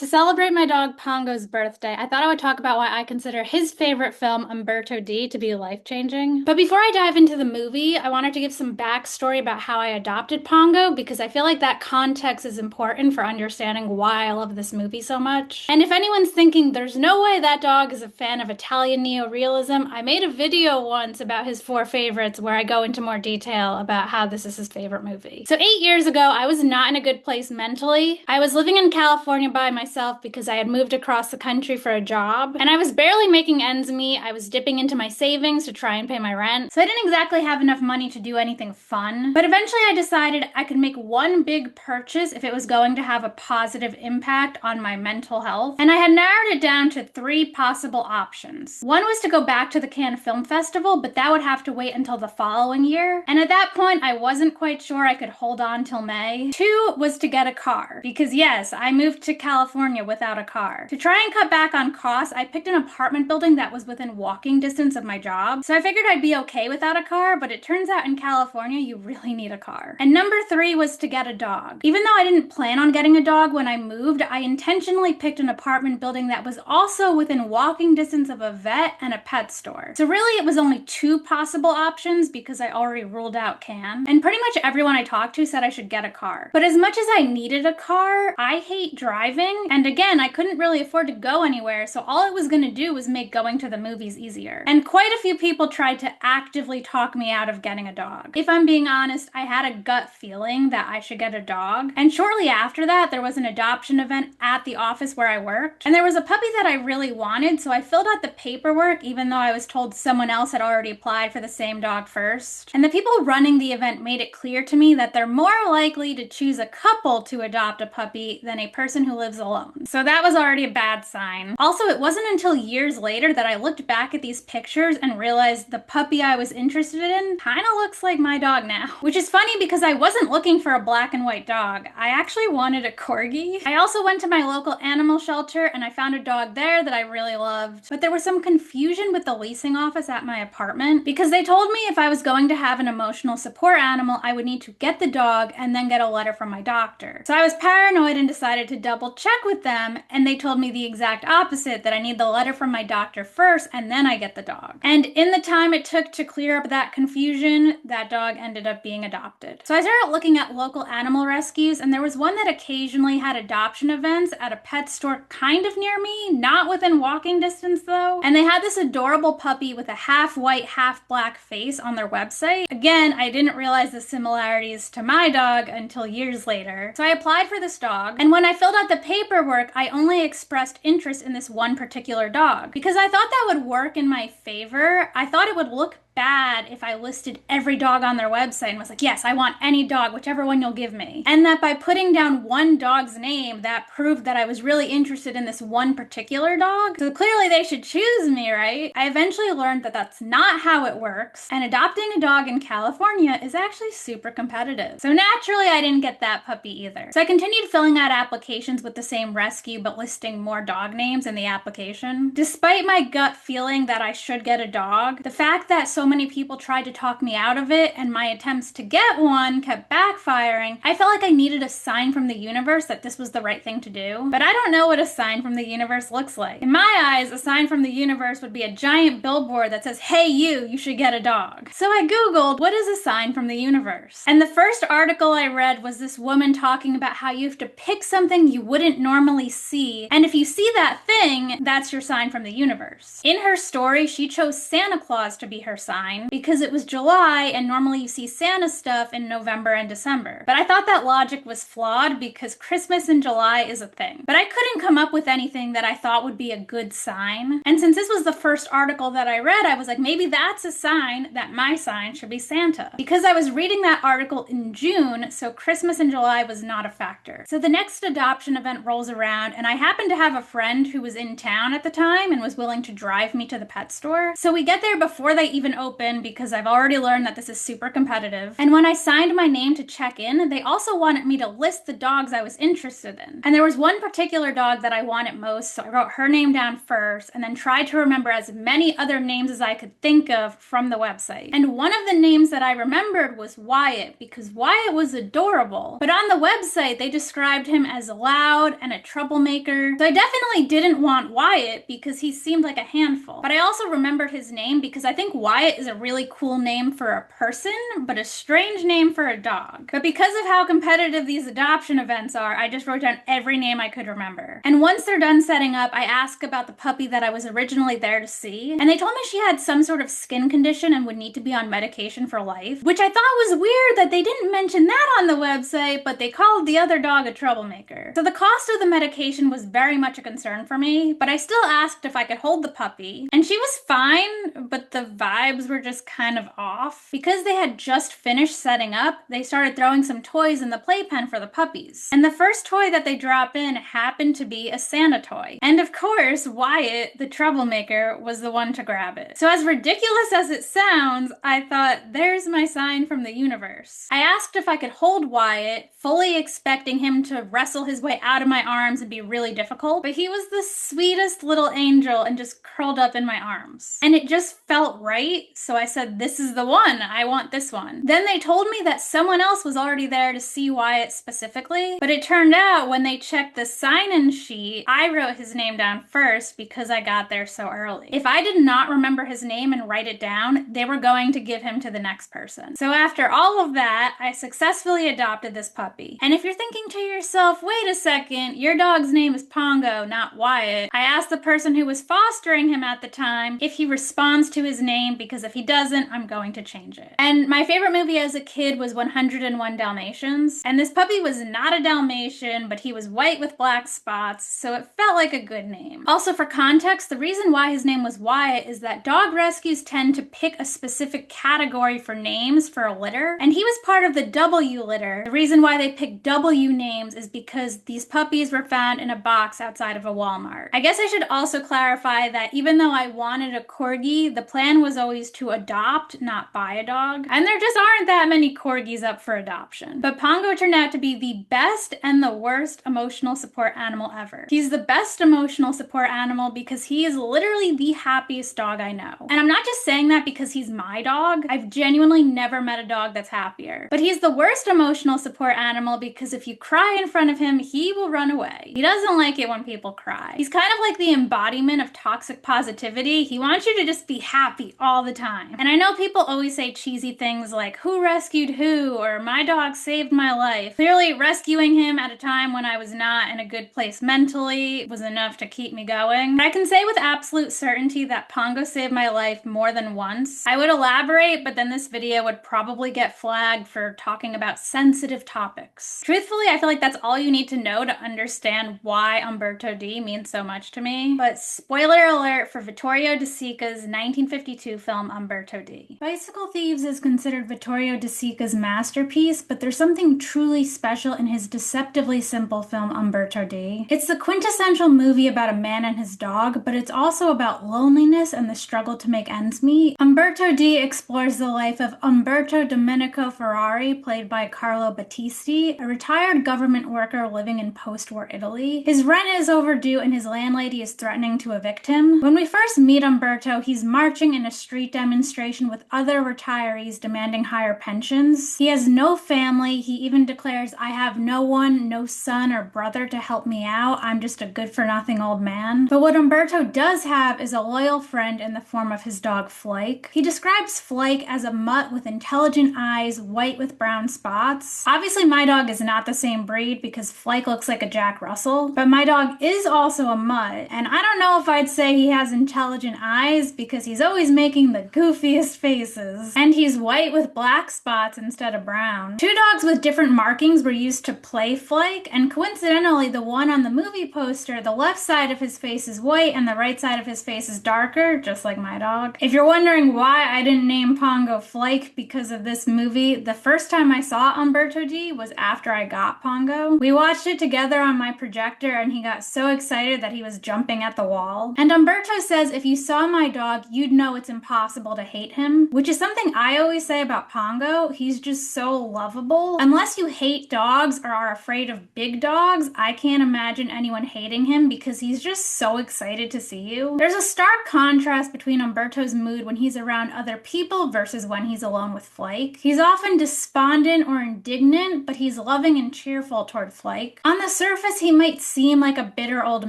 To celebrate my dog Pongo's birthday, I thought I would talk about why I consider his favorite film, Umberto D, to be life-changing. But before I dive into the movie, I wanted to give some backstory about how I adopted Pongo because I feel like that context is important for understanding why I love this movie so much. And if anyone's thinking there's no way that dog is a fan of Italian neorealism, I made a video once about his four favorites where I go into more detail about how this is his favorite movie. So 8 years ago, I was not in a good place mentally. I was living in California by myself because I had moved across the country for a job, and I was barely making ends meet. I was dipping into my savings to try and pay my rent, so I didn't exactly have enough money to do anything fun. But eventually I decided I could make one big purchase if it was going to have a positive impact on my mental health, and I had narrowed it down to three possible options. One was to go back to the Cannes Film Festival, but that would have to wait until the following year, and at that point I wasn't quite sure I could hold on till May. Two was to get a car, because yes, I moved to California without a car. To try and cut back on costs, I picked an apartment building that was within walking distance of my job, so I figured I'd be okay without a car, but it turns out in California you really need a car. And number three was to get a dog. Even though I didn't plan on getting a dog when I moved, I intentionally picked an apartment building that was also within walking distance of a vet and a pet store. So really it was only two possible options because I already ruled out Cannes. And pretty much everyone I talked to said I should get a car. But as much as I needed a car, I hate driving, and again, I couldn't really afford to go anywhere, so all it was gonna do was make going to the movies easier. And quite a few people tried to actively talk me out of getting a dog. If I'm being honest, I had a gut feeling that I should get a dog, and shortly after that, there was an adoption event at the office where I worked, and there was a puppy that I really wanted, so I filled out the paperwork even though I was told someone else had already applied for the same dog first. And the people running the event made it clear to me that they're more likely to choose a couple to adopt a puppy than a person who lives alone. So that was already a bad sign. Also, it wasn't until years later that I looked back at these pictures and realized the puppy I was interested in kind of looks like my dog now. Which is funny because I wasn't looking for a black and white dog. I actually wanted a corgi. I also went to my local animal shelter and I found a dog there that I really loved. But there was some confusion with the leasing office at my apartment because they told me if I was going to have an emotional support animal, I would need to get the dog and then get a letter from my doctor. So I was paranoid and decided to double check with them, and they told me the exact opposite, that I need the letter from my doctor first and then I get the dog. And in the time it took to clear up that confusion, that dog ended up being adopted. So I started looking at local animal rescues, and there was one that occasionally had adoption events at a pet store kind of near me, not within walking distance though, and they had this adorable puppy with a half white, half black face on their website. Again, I didn't realize the similarities to my dog until years later. So I applied for this dog, and when I filled out the paperwork, I only expressed interest in this one particular dog because I thought that would work in my favor. I thought it would look bad if I listed every dog on their website and was like, yes, I want any dog, whichever one you'll give me. And that by putting down one dog's name, that proved that I was really interested in this one particular dog. So clearly they should choose me, right? I eventually learned that that's not how it works, and adopting a dog in California is actually super competitive. So naturally I didn't get that puppy either. So I continued filling out applications with the same rescue but listing more dog names in the application. Despite my gut feeling that I should get a dog, the fact that so many people tried to talk me out of it and my attempts to get one kept backfiring, I felt like I needed a sign from the universe that this was the right thing to do. But I don't know what a sign from the universe looks like. In my eyes, a sign from the universe would be a giant billboard that says, hey you should get a dog. So I googled, what is a sign from the universe? And the first article I read was this woman talking about how you have to pick something you wouldn't normally see, and if you see that thing, that's your sign from the universe. In her story, she chose Santa Claus to be her sign because it was July and normally you see Santa stuff in November and December. But I thought that logic was flawed because Christmas in July is a thing. But I couldn't come up with anything that I thought would be a good sign. And since this was the first article that I read, I was like, maybe that's a sign that my sign should be Santa. Because I was reading that article in June, so Christmas in July was not a factor. So the next adoption event rolls around, and I happened to have a friend who was in town at the time and was willing to drive me to the pet store. So we get there before they even open because I've already learned that this is super competitive. And when I signed my name to check in, they also wanted me to list the dogs I was interested in. And there was one particular dog that I wanted most, so I wrote her name down first and then tried to remember as many other names as I could think of from the website. And one of the names that I remembered was Wyatt, because Wyatt was adorable. But on the website, they described him as loud and a troublemaker. So I definitely didn't want Wyatt because he seemed like a handful. But I also remembered his name because I think Wyatt is a really cool name for a person, but a strange name for a dog. But because of how competitive these adoption events are, I just wrote down every name I could remember. And once they're done setting up, I asked about the puppy that I was originally there to see, and they told me she had some sort of skin condition and would need to be on medication for life, which I thought was weird that they didn't mention that on the website, but they called the other dog a troublemaker. So the cost of the medication was very much a concern for me, but I still asked if I could hold the puppy, and she was fine, but the vibes were just kind of off. Because they had just finished setting up, they started throwing some toys in the playpen for the puppies. And the first toy that they drop in happened to be a Santa toy. And of course, Wyatt, the troublemaker, was the one to grab it. So as ridiculous as it sounds, I thought, there's my sign from the universe. I asked if I could hold Wyatt, fully expecting him to wrestle his way out of my arms and be really difficult, but he was the sweetest little angel and just curled up in my arms. And it just felt right, so I said, this is the one, I want this one. Then they told me that someone else was already there to see Wyatt specifically, but it turned out when they checked the sign-in sheet, I wrote his name down first because I got there so early. If I did not remember his name and write it down, they were going to give him to the next person. So after all of that, I successfully adopted this puppy. And if you're thinking to yourself, wait a second, your dog's name is Pongo, not Wyatt, I asked the person who was fostering him at the time if he responds to his name, because if he doesn't, I'm going to change it. And my favorite movie as a kid was 101 Dalmatians, and this puppy was not a Dalmatian, but he was white with black spots, so it felt like a good name. Also, for context, the reason why his name was Wyatt is that dog rescues tend to pick a specific category for names for a litter, and he was part of the W litter. The reason why they picked W names is because these puppies were found in a box outside of a Walmart. I guess I should also clarify that even though I wanted a corgi, the plan was always to adopt, not buy a dog. And there just aren't that many corgis up for adoption. But Pongo turned out to be the best and the worst emotional support animal ever. He's the best emotional support animal because he is literally the happiest dog I know. And I'm not just saying that because he's my dog. I've genuinely never met a dog that's happier. But he's the worst emotional support animal because if you cry in front of him, he will run away. He doesn't like it when people cry. He's kind of like the embodiment of toxic positivity. He wants you to just be happy all the time. And I know people always say cheesy things like, who rescued who, or my dog saved my life. Clearly, rescuing him at a time when I was not in a good place mentally was enough to keep me going. But I can say with absolute certainty that Pongo saved my life more than once. I would elaborate, but then this video would probably get flagged for talking about sensitive topics. Truthfully, I feel like that's all you need to know to understand why Umberto D means so much to me. But spoiler alert for Vittorio De Sica's 1952 film Umberto D. Bicycle Thieves is considered Vittorio De Sica's masterpiece, but there's something truly special in his deceptively simple film Umberto D. It's the quintessential movie about a man and his dog, but it's also about loneliness and the struggle to make ends meet. Umberto D explores the life of Umberto Domenico Ferrari, played by Carlo Battisti, a retired government worker living in post-war Italy. His rent is overdue and his landlady is threatening to evict him. When we first meet Umberto, he's marching in a street demonstration with other retirees demanding higher pensions. He has no family. He even declares, I have no one, no son or brother to help me out. I'm just a good-for-nothing old man. But what Umberto does have is a loyal friend in the form of his dog Flake. He describes Flake as a mutt with intelligent eyes, white with brown spots. Obviously, my dog is not the same breed because Flake looks like a Jack Russell, but my dog is also a mutt, and I don't know if I'd say he has intelligent eyes because he's always making the goofiest faces. And he's white with black spots instead of brown. Two dogs with different markings were used to play Flake, and coincidentally, the one on the movie poster, the left side of his face is white and the right side of his face is darker, just like my dog. If you're wondering why I didn't name Pongo Flake because of this movie, the first time I saw Umberto D was after I got Pongo. We watched it together on my projector and he got so excited that he was jumping at the wall. And Umberto says if you saw my dog, you'd know it's impossible impossible to hate him, which is something I always say about Pongo. He's just so lovable. Unless you hate dogs or are afraid of big dogs, I can't imagine anyone hating him because he's just so excited to see you. There's a stark contrast between Umberto's mood when he's around other people versus when he's alone with Flake. He's often despondent or indignant, but he's loving and cheerful toward Flake. On the surface, he might seem like a bitter old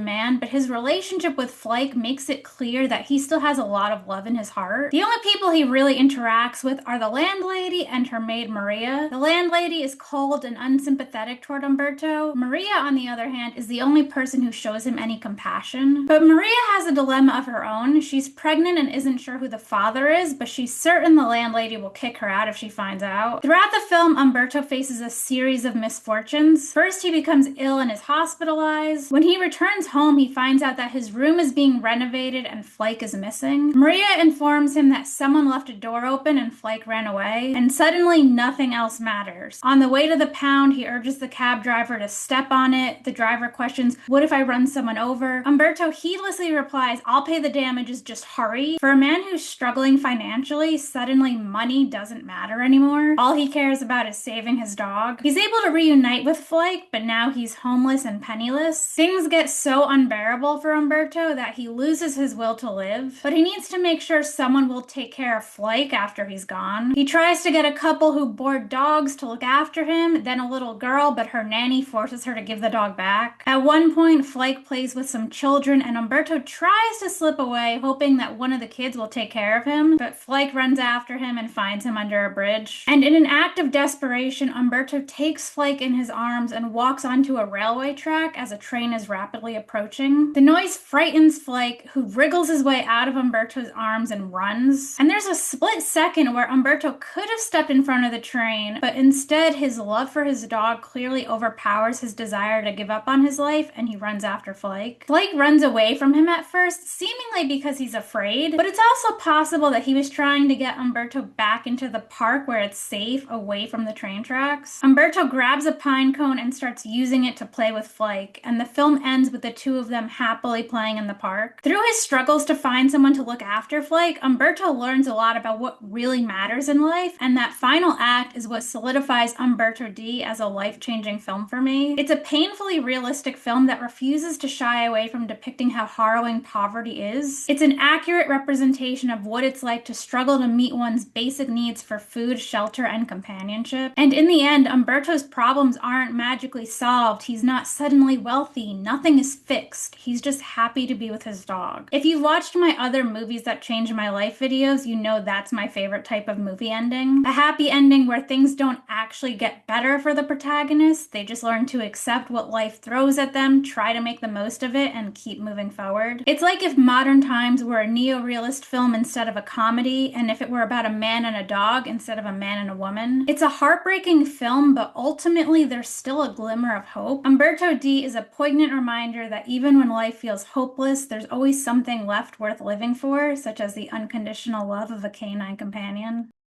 man, but his relationship with Flake makes it clear that he still has a lot of love in his heart. The only people he really interacts with are the landlady and her maid Maria. The landlady is cold and unsympathetic toward Umberto. Maria, on the other hand, is the only person who shows him any compassion. But Maria has a dilemma of her own. She's pregnant and isn't sure who the father is, but she's certain the landlady will kick her out if she finds out. Throughout the film, Umberto faces a series of misfortunes. First, he becomes ill and is hospitalized. When he returns home, he finds out that his room is being renovated and Flake is missing. Maria informs him that someone left a door open and Flake ran away, and suddenly nothing else matters. On the way to the pound, he urges the cab driver to step on it. The driver questions, "What if I run someone over?" Umberto heedlessly replies, "I'll pay the damages, just hurry." For a man who's struggling financially, suddenly money doesn't matter anymore. All he cares about is saving his dog. He's able to reunite with Flake, but now he's homeless and penniless. Things get so unbearable for Umberto that he loses his will to live, but he needs to make sure someone will take care of Flake after he's gone. He tries to get a couple who board dogs to look after him, then a little girl, but her nanny forces her to give the dog back. At one point, Flake plays with some children and Umberto tries to slip away, hoping that one of the kids will take care of him, but Flake runs after him and finds him under a bridge. And in an act of desperation, Umberto takes Flake in his arms and walks onto a railway track as a train is rapidly approaching. The noise frightens Flake, who wriggles his way out of Umberto's arms and runs. And there's a split second where Umberto could have stepped in front of the train, but instead his love for his dog clearly overpowers his desire to give up on his life, and he runs after Flake. Flake runs away from him at first, seemingly because he's afraid, but it's also possible that he was trying to get Umberto back into the park where it's safe, away from the train tracks. Umberto grabs a pine cone and starts using it to play with Flake, and the film ends with the two of them happily playing in the park. Through his struggles to find someone to look after Flake, Umberto learns a lot about what really matters in life, and that final act is what solidifies Umberto D as a life-changing film for me. It's a painfully realistic film that refuses to shy away from depicting how harrowing poverty is. It's an accurate representation of what it's like to struggle to meet one's basic needs for food, shelter, and companionship. And in the end, Umberto's problems aren't magically solved. He's not suddenly wealthy. Nothing is fixed. He's just happy to be with his dog. If you've watched my other movies that changed my life videos, you know that's my favorite type of movie ending. A happy ending where things don't actually get better for the protagonist. They just learn to accept what life throws at them, try to make the most of it, and keep moving forward. It's like if Modern Times were a neo-realist film instead of a comedy, and if it were about a man and a dog instead of a man and a woman. It's a heartbreaking film, but ultimately there's still a glimmer of hope. Umberto D is a poignant reminder that even when life feels hopeless, there's always something left worth living for, such as the unconditional love of a canine companion.